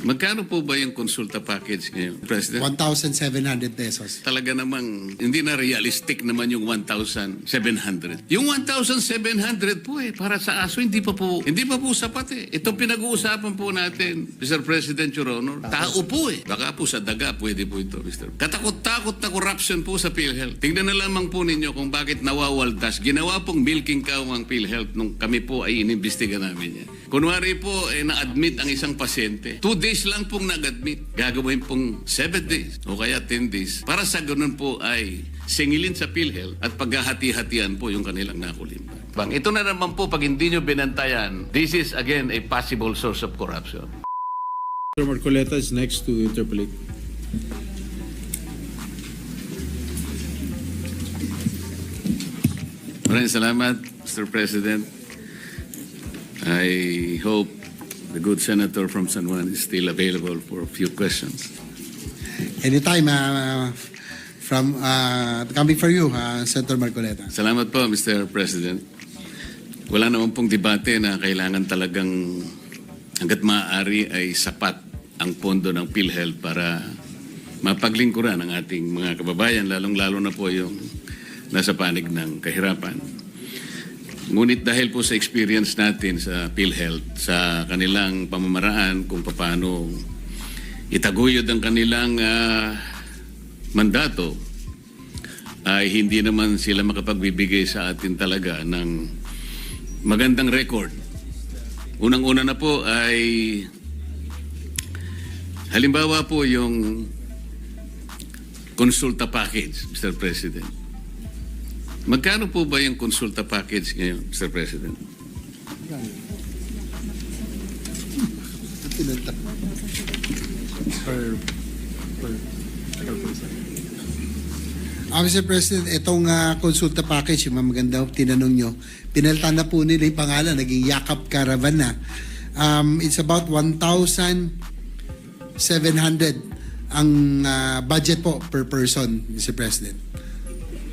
Magkano po ba yung konsulta package ngayon, President? 1,700 pesos. Talaga namang hindi na realistic naman yung 1,700. Yung 1,700 po para sa aso hindi pa po sapat eh. Ito pinag-uusapan po natin, Mr. President, Your Honor. Tao po eh. Baka po sa daga pwede po ito, Mr. Katakot-takot na corruption po sa PhilHealth. Tingnan na lamang po ninyo kung bakit nawawaldas. Ginawa pong milking cow ang PhilHealth nung kami po ay inimbestiga namin yan. Kunwari po na-admit ang isang pasyente. 2 days lang pong nag-admit. Gagawin pong 7 days o kaya 10 days. Para sa ganun po ay singilin sa PhilHealth at paghahati-hatian po yung kanilang nakulimban. Ito na naman po pag hindi nyo binantayan, this is again a possible source of corruption. Mr. Marcoleta is next to interpolate. Maraming salamat, Mr. President. I hope the good senator from San Juan is still available for a few questions. Anytime coming for you, Senator Marcoleta. Salamat po, Mr. President. Wala naman pong debate na kailangan talagang hanggat maaari ay sapat ang pondo ng PhilHealth para mapaglingkuran ang ating mga kababayan, lalong-lalo na po yung nasa panig ng kahirapan. Ngunit dahil po sa experience natin sa PhilHealth, sa kanilang pamamaraan kung paano itaguyod ang kanilang mandato, ay hindi naman sila makapagbibigay sa atin talaga ng magandang record. Unang-una na po ay halimbawa po yung konsulta package, Mr. President. Magkano po ba yung konsulta package ngayon, Mr. President? Mr. President, itong konsulta package, yung maganda tinanong nyo, pinalitan na po nila yung pangalan, naging Yakap Caravan na. It's about 1,700 ang budget po per person, Mr. President.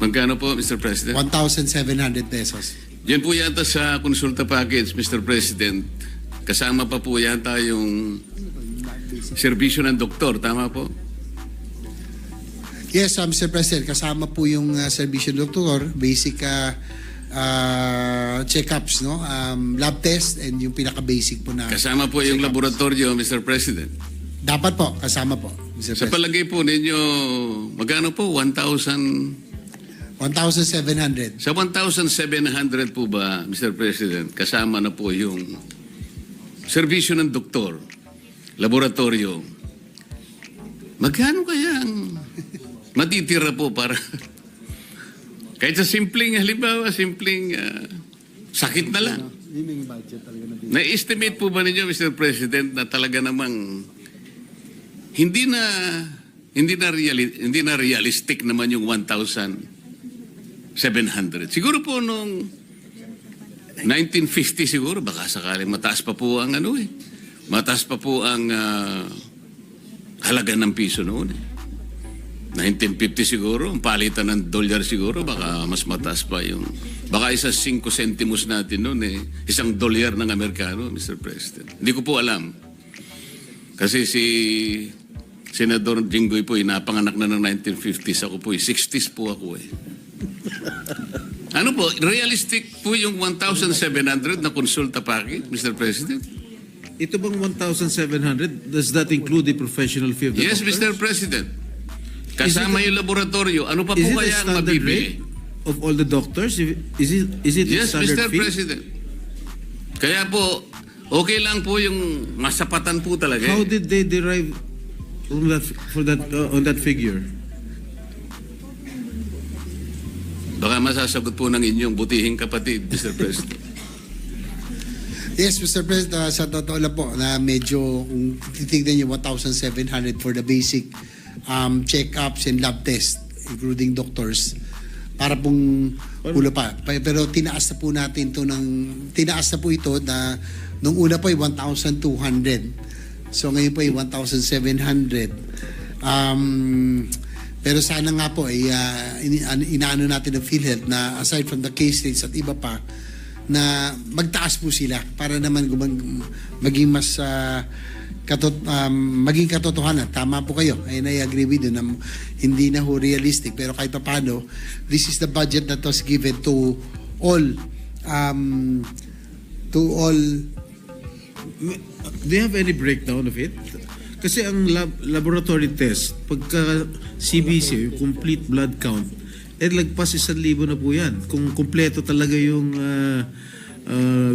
Magkano po, Mr. President? 1,700 pesos. Yan po yata sa konsulta package, Mr. President. Kasama pa po yata yung serbisyo ng doktor, tama po? Yes, Mr. President, kasama po yung serbisyo ng doktor, basic check-ups, no? Lab test, and yung pinaka-basic po na Kasama po yung laboratorio, Mr. President. Dapat po, kasama po, Mr. Sa President. palagay po ninyo, magkano po? 1,700? 1,700. Sa 1,700 po ba, Mr. President, kasama na po yung serbisyo ng doktor, laboratorio. Magkano kaya ang matitira po para kahit sa simpleng, halimbawa, simpleng sakit na lang. Na-estimate po ba ninyo, Mr. President, na talaga namang hindi na realistic naman yung 1,700. Siguro po nung 1950 siguro, baka sakaling mataas pa po ang mataas pa po ang halaga ng piso noon. 1950 siguro, ang palitan ng dolyar siguro, baka mas mataas pa yung, baka isa 5 centimos natin noon $1 ng Amerikano, Mr. President. Hindi ko po alam. Kasi si Senador Jinggoy po, napanganak na ng 1950s. Ako po, 60s po ako Ano po, realistic po yung 1,700 na konsulta package, Mr. President? Ito bang 1,700? Does that include the professional fee of the Yes, doctors? Mr. President. Kasama yung laboratorio. Ano pa po Is it a kaya ang standard mabibili? rate of all the doctors? Is it a Yes, standard Mr. fee? President. Kaya po, okay lang po yung masapatan po talaga. How did they derive on that figure? Baka masasagot po ng inyong butihing kapatid, Mr. President. Yes, Mr. President, sa totoo lang po na medyo, kung titignan nyo, 1,700 for the basic check-ups and lab test, including doctors, para pong ulo pa. Pero tinaas na po natin ito tinaas na po ito na nung una po ay 1,200. So ngayon po ay 1,700. Pero sana nga po ay inaano natin ng PhilHealth na aside from the case rates at iba pa, na magtaas po sila para naman maging mas maging katotohanan. Tama po kayo. And I agree with you na hindi na ho realistic. Pero kahit paano, this is the budget that was given to all Do you have any breakdown of it? Kasi ang laboratory test, pagka CBC, yung complete blood count, lagpas 1,000 na po yan. Kung kumpleto talaga yung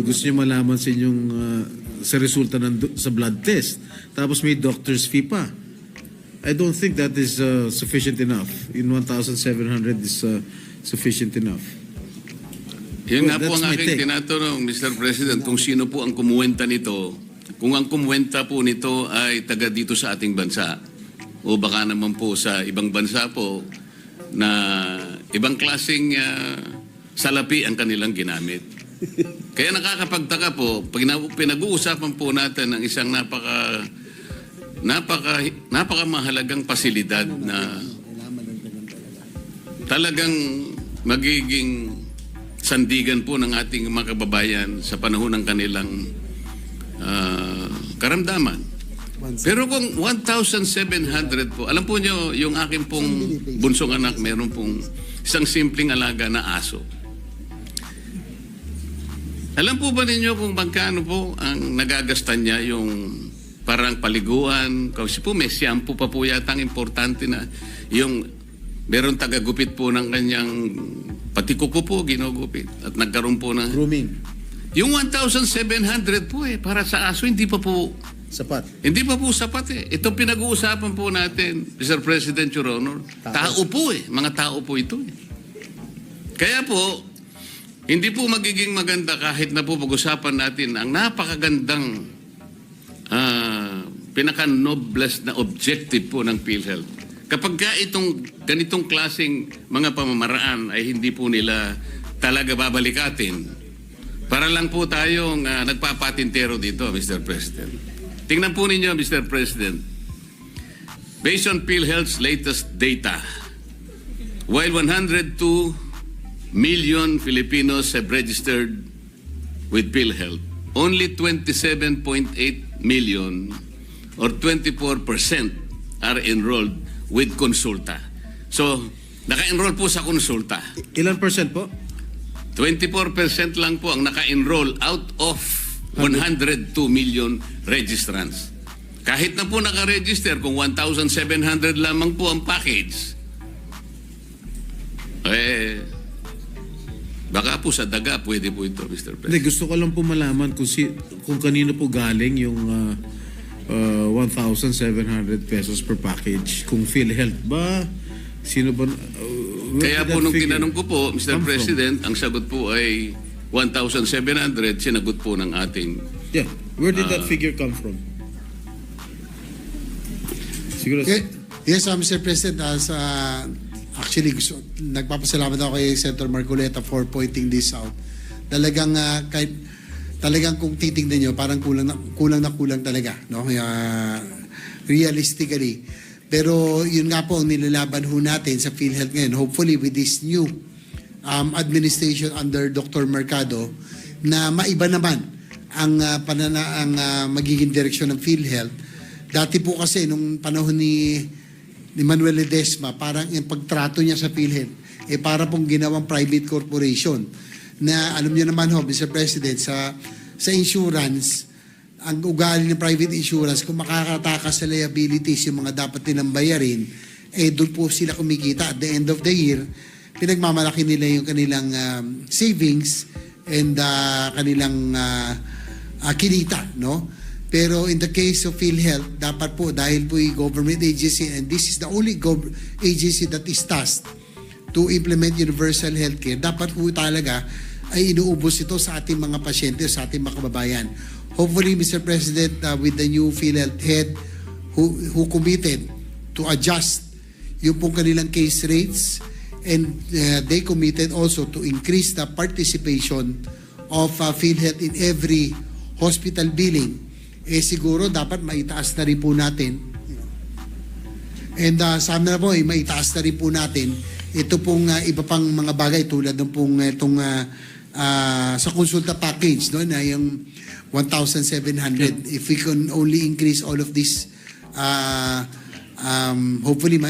gusto niyo malaman sa inyong sa resulta sa blood test. Tapos may doctor's fee pa. I don't think that is sufficient enough. In 1,700 is sufficient enough. Yun nga Well, po ang that's my aking take. tinatanong, Mr. President, kung sino po ang kumuwenta nito. Kung ang kumuwenta po nito ay taga dito sa ating bansa o baka naman po sa ibang bansa po na ibang klaseng salapi ang kanilang ginamit. Kaya nakakapagtaka po, pag pinag-uusapan po natin ng isang napakamahalagang pasilidad na talagang magiging sandigan po ng ating mga kababayan sa panahon ng kanilang karamdaman. Pero kung 1,700 po, alam po nyo, yung akin pong bunsong anak, meron pong isang simpleng alaga na aso. Alam po ba ninyo kung magkano po ang nagagastan niya yung parang paliguan? Kasi po may shampoo pa po yata ang importante na yung meron tagagupit po ng kanyang pati kuko po ginugupit at nagkaroon po ng Grooming. yung 1,700 po para sa aso hindi pa po Sapat. sapat Ito pinag-uusapan po natin, Mr. President, Your Honor. Tao po mga tao po ito Kaya po, hindi po magiging maganda kahit na po pag-usapan natin ang napakagandang pinaka-noblest na objective po ng PhilHealth. Kapag ka itong ganitong klaseng mga pamamaraan ay hindi po nila talaga babalikatin, para lang po tayong nagpapatintero dito, Mr. President. Tingnan po ninyo, Mr. President. Based on PhilHealth's latest data, while 102 million Filipinos have registered with PhilHealth, only 27.8 million or 24% are enrolled with Consulta. So, naka-enroll po sa Consulta. Ilan percent po? 24% lang po ang naka-enroll out of 102 million registrants. Kahit na po naka-register, kung 1,700 lamang po ang package, baka po sa daga pwede po ito, Mr. Hindi, President. gusto ko lang po malaman kung kanino po galing yung 1,700 pesos per package. Kung PhilHealth ba? Sino ba? Kaya po nung tinanong ko po, Mr. President, ang sagot po ay 1,700, sinagot po ng ating... Yeah. Where did that figure come from? Siguro... Yes, Mr. President, actually nagpapasalamat ako kay Senator Marcoleta for pointing this out. Talagang kung titingnan nyo, parang kulang talaga, no? Realistically. Pero yun nga po ang nilalaban ho natin sa PhilHealth ngayon. Hopefully with this new administration under Dr. Mercado na maiba naman ang magiging direksyon ng PhilHealth. Dati po kasi nung panahon ni Manuel Ledesma, parang yung pagtrato niya sa PhilHealth para pong ginawang private corporation na alam niyo naman ho, Mr. President, sa insurance, ang ugali ng private insurance, kung makakatakas sa liabilities yung mga dapat nilang bayarin, doon po sila kumikita. At the end of the year, pinagmamalaki nila yung kanilang savings and kanilang kinita, no? Pero in the case of PhilHealth, dapat po, dahil po yung government agency, and this is the only agency that is tasked to implement universal healthcare, dapat po talaga ay inuubos ito sa ating mga pasyente, sa ating mga kababayan. Hopefully, Mr. President, with the new PhilHealth head who committed to adjust yung pong kanilang case rates, and they committed also to increase the participation of PhilHealth in every hospital billing, siguro dapat maitaas na rin po natin. And sana na po, maitaas na rin po natin ito pong iba pang mga bagay tulad ng pong itong sa konsulta package, no, na yung 1,700. If we can only increase all of this, hopefully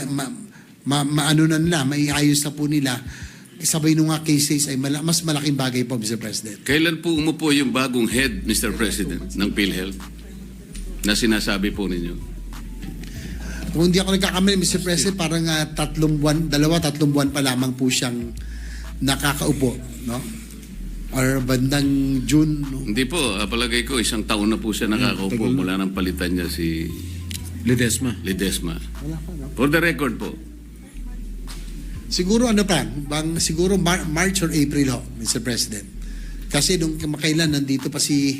maano na nila, maiayos na po nila. Sabay nung nga cases ay mas malaking bagay po, Mr. President. Kailan po umupo yung bagong head, Mr. President, ng PhilHealth na sinasabi po ninyo? Kung hindi ako nagkakamali, Mr. President, parang 2-3 buwan pa lamang po siyang nakakaupo, no? Or bandang June, no? Hindi po, palagay ko isang taon na po siya nakakaupo mula nang palitan niya si Ledesma. Wala pa, no? For the record po, Siguro siguro March or April ho, Mr. President. Kasi nung kamakailan nandito pa si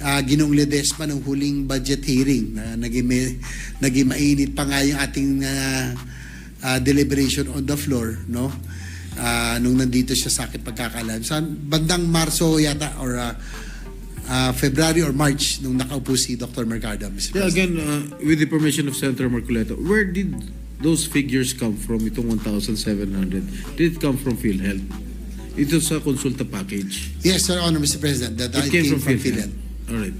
Ginoong Ledesma ng huling budget hearing na naging mainit pa nga yung ating deliberation on the floor, no? Nung nandito siya sa akin pagkakalam. Sa bandang Marso yata or February or March nung nakaupo si Dr. Mercado, Mr. Yeah, President. again, with the permission of Senator Marcoleta, where did those figures come from, itong 1,700? Did it come from PhilHealth? Ito sa consulta package. Yes, Sir Honor, Mr. President. That It came from PhilHealth. Alright.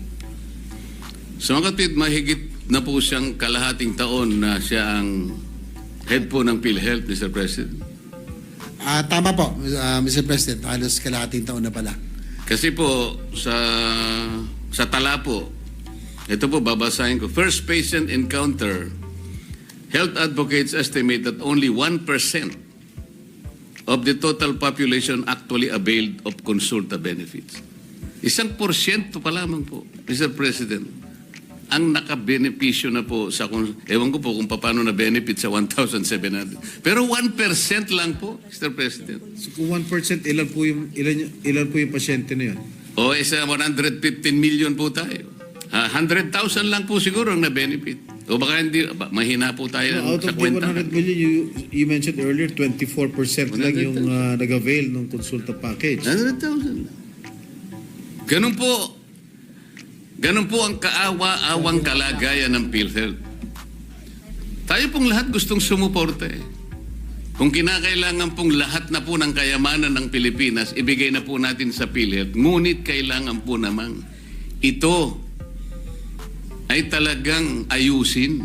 sa mga kapit, mahigit na po siyang kalahating taon na siya ang head po ng PhilHealth, Mr. President. Tama po, Mr. President. Halos kalahating taon na pala. Kasi po, sa tala po, ito po babasahin ko. First patient encounter, health advocates estimate that only 1% of the total population actually availed of consulta benefits. 1% pa lamang po, Mr. President, ang nakabenepisyo na po sa, ewan ko po kung paano na benefit sa 1,700. Pero 1% lang po, Mr. President. So kung 1%, ilan po yung pasyente na yun? O isa 115 million po tayo. 100,000 lang po siguro ang na-benefit. O baka hindi, mahina po tayo Out sa of the kwenta. 100 million, you mentioned earlier, 24% lang yung nag-avail ng consulta package. 100,000. Ganun po ang kaawa-awang kalagayan ng PhilHealth. Tayo pong lahat gustong sumuporta eh. Kung kinakailangan pong lahat na po ng kayamanan ng Pilipinas, ibigay na po natin sa PhilHealth. Ngunit kailangan po namang ito ay talagang ayusin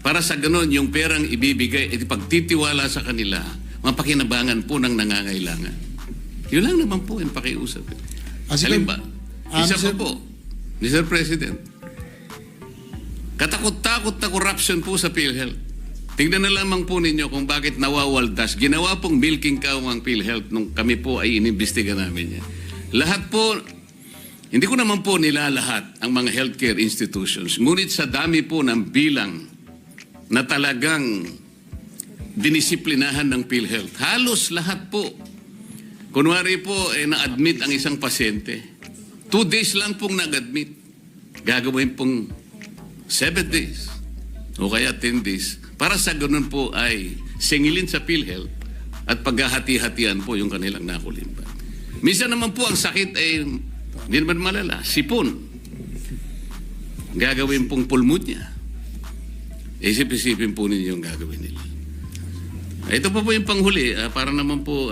para sa ganon yung perang ibibigay at pagtitiwala sa kanila, mapakinabangan po ng nangangailangan. Yun lang naman po yung pakiusap. Halimbawa, isa pa po, Mr. President, katakot-takot na corruption po sa PhilHealth. Tingnan na lamang po ninyo kung bakit nawawaldas. Ginawa pong milking cow ang PhilHealth nung kami po ay inimbestiga namin yan. Lahat po, hindi ko naman po nilalahat ang mga healthcare institutions. Ngunit sa dami po ng bilang na talagang dinisiplinahan ng PhilHealth, halos lahat po. Kunwari po, na-admit ang isang pasyente. 2 days lang pong nag-admit. Gagawin pong 7 days o kaya 10 days. Para sa ganun po ay singilin sa PhilHealth at paghahati-hatian po yung kanilang nakulimbat. Minsan naman po ang sakit ay hindi naman malala, sipon. Gagawin pong pulmonya. Isip-isipin po ninyo yung gagawin nila. Ito pa po yung panghuli, para naman po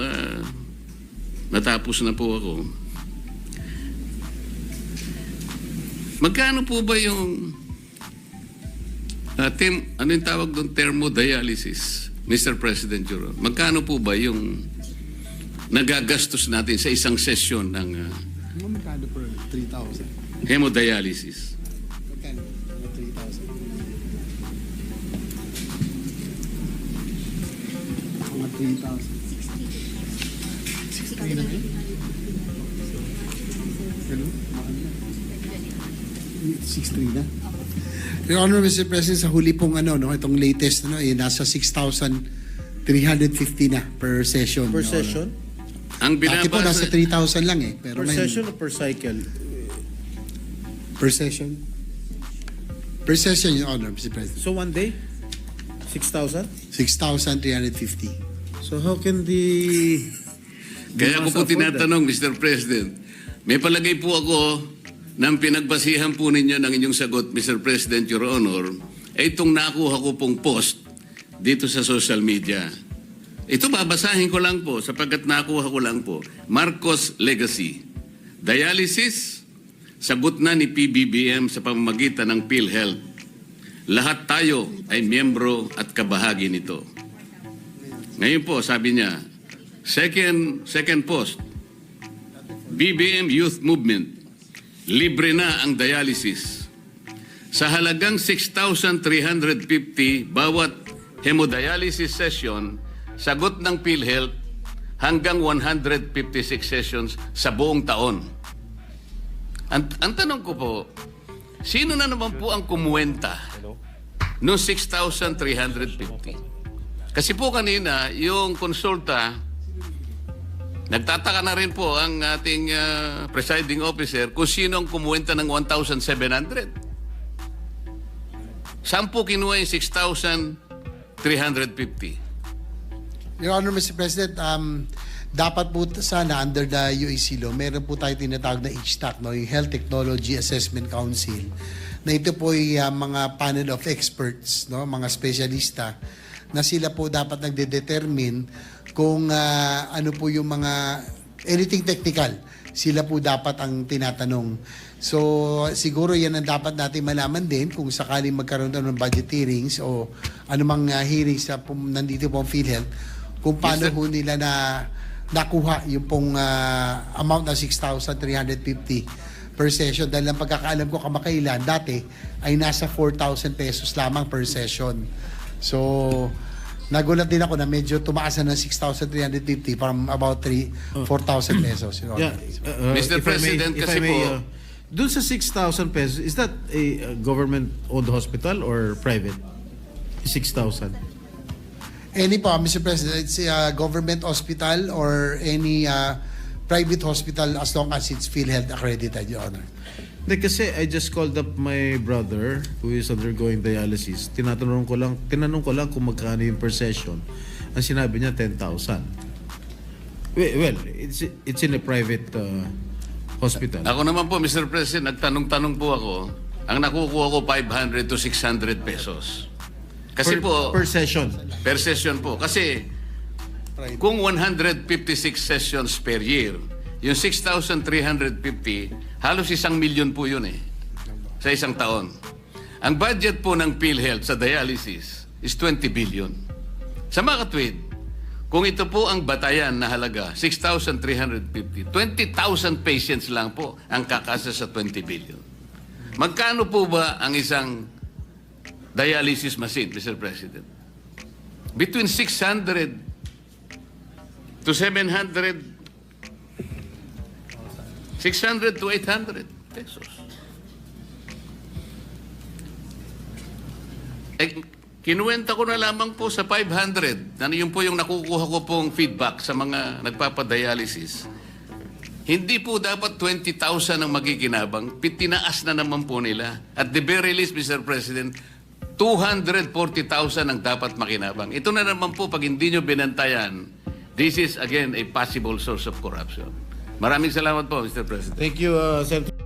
natapos na po ako. Magkano po ba yung ano yung tawag doon? Thermodialysis, Mr. President Juro. Magkano po ba yung nagagastos natin sa isang sesyon ng Magkano per 3,000? hemodialysis? Magkano? 3,000. Mga 3,000. 60 na yun? Ganun? 6,300 na? Your Honor, Mr. President, sa huli pong itong latest, nasa 6,350 na per session. Per Your Honor. session? Ang Dati po nasa binabasa, 3,000 lang eh. Pero Per ngayon, session o per cycle? per session? Per session, Your Honor, Mr. President. So one day? 6,000? 6,350. So how can the... kaya ko po tinatanong, Mr. President, may palagay po ako ng pinagbasihan po ninyo ng inyong sagot, Mr. President, Your Honor, ay itong nakuha ko pong post dito sa social media. Ito babasahin ko lang po sapagkat nakuha ko lang po. Marcos Legacy. Dialysis, sagot na ni PBBM sa pamamagitan ng PhilHealth. Lahat tayo ay miyembro at kabahagi nito. Ngayon po, sabi niya, second post, BBM Youth Movement, libre na ang dialysis. Sa halagang 6,350 bawat hemodialysis session, sagot ng PhilHealth hanggang 156 sessions sa buong taon. Ang tanong ko po, sino na naman po ang kumuwenta no 6,350? Kasi po kanina, yung konsulta, nagtataka na rin po ang ating presiding officer kung sino ang kumuwenta ng 1,700. Saan po kinuha yung 6,350? Your Honor, Mr. President, dapat po sana under the UAC law, meron po tayo tinatawag na HTAC, no, yung Health Technology Assessment Council, na ito po ay mga panel of experts, no, mga spesyalista, na sila po dapat nagde-determine kung ano po yung mga anything technical, sila po dapat ang tinatanong. So siguro yan ang dapat natin malaman din kung sakaling magkaroon ng budget hearings o anumang hearings sa nandito po ang PhilHealth, kung paano Yes, po nila na nakuha yung pong amount na 6,350 per session. Dahil ang pagkakaalam ko kamakailan, dati ay nasa 4,000 pesos lamang per session. So, nagulat din ako na medyo tumaas na ng 6,350 from about 4,000 pesos. Your Honor. Mr. President, kasi po, dun sa 6,000 pesos, is that a government-owned hospital or private? 6,000. Any po, Mr. President, it's a government hospital or any private hospital as long as it's PhilHealth accredited, Your Honor. Hindi, kasi I just called up my brother who is undergoing dialysis. Tinanong ko lang kung magkano yung per session. Ang sinabi niya, 10,000. Well, it's in a private hospital. ako naman po, Mr. President, nagtanong-tanong po ako, ang nakukuha ko 500 to 600 pesos. Kasi per session. per session po. Kasi kung 156 sessions per year, yung 6,350, halos 1,000,000 po yun sa isang taon. Ang budget po ng PhilHealth sa dialysis is 20 billion. Sa mga katwid, kung ito po ang batayan na halaga, 6,350, 20,000 patients lang po ang kakasa sa 20 billion. Magkano po ba ang isang dialysis machine, Mr. President? Between 600 to 700, 600 to 800 pesos. Kinuwenta ko na lamang po sa 500. Ano yun po yung nakukuha ko pong feedback sa mga nagpapadialysis. Hindi po dapat 20,000 ang magiginabang. Tinaas na naman po nila. At the very least, Mr. President, 240,000 ang dapat makinabang. Ito na naman po, pag hindi nyo binantayan, this is again a possible source of corruption. Maraming salamat po, Mr. President. Thank you, Senator.